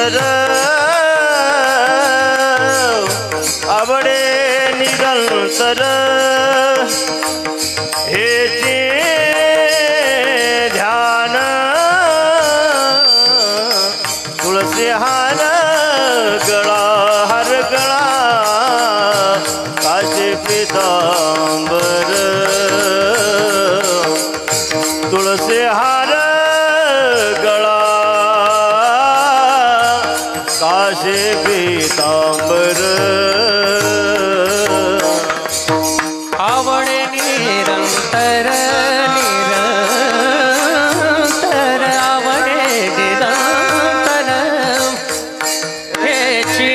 निरंतर आवडे निरंतर हेचे ध्यान तुळसी हार गळा हर गळा काचे पीतांबर तुळसी हार गळा काचे पीतांबर आवडे निरंतर निरंतर आवडे निरंतर हेची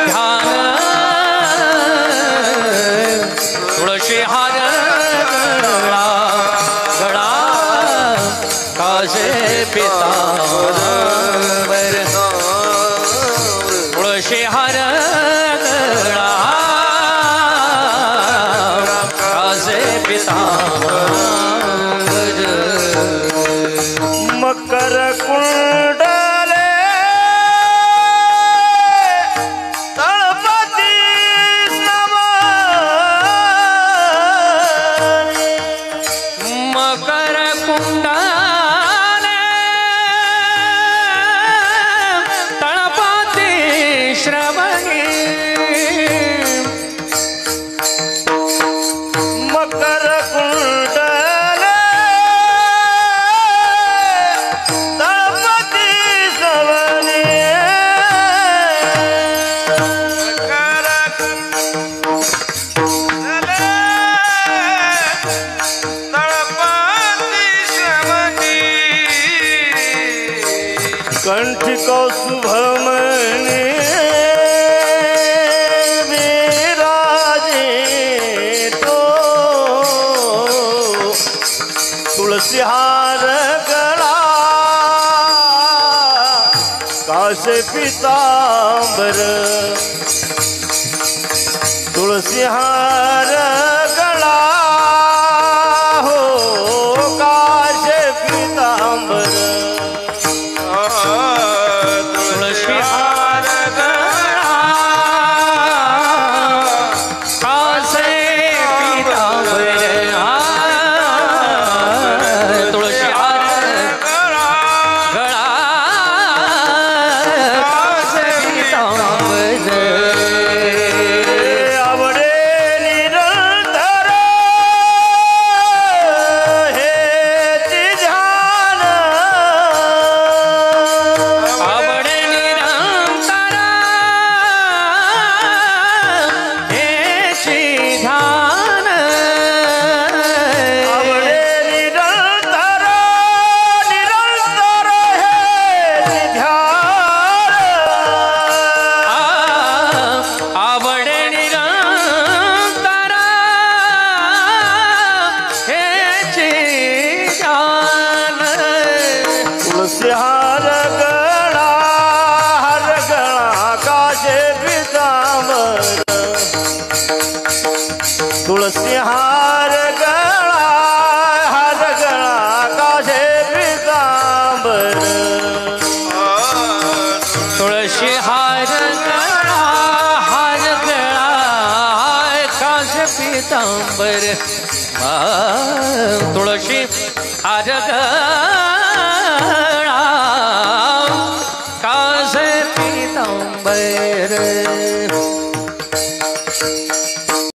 ध्यान तुळशी हार गळा गळा कासे पीतांबर तुळशी हार गळा कासे पीतांबर मकर कुंडले तळपती श्रवणी मकर कुंडले तळपती श्रवणी मकर कुंडले तळपती श्रवणी कंठी कौसुभमणि विराजे तो तुळसी हार गळा कासे पीतांबर तुळसी हार गळा हो कासे पीतांबर तुळशी हार गळा कासे पीतांबर तुळशी हार गळा कासे पीतांबर आवडे निरंतर हेचे ध्यान आवडे निरंतर हेची ध्यान आवडे निरंतर निरंतर हेचे ध्यान आवडे निरंतर हेची ध्यान तुळसी हार गळा काशे पीतांबर तुळसी हार गळा काशे पीतांबर तुळशी हार गळा काश पीतांबर तुळशी हार गळा काश पीतांबर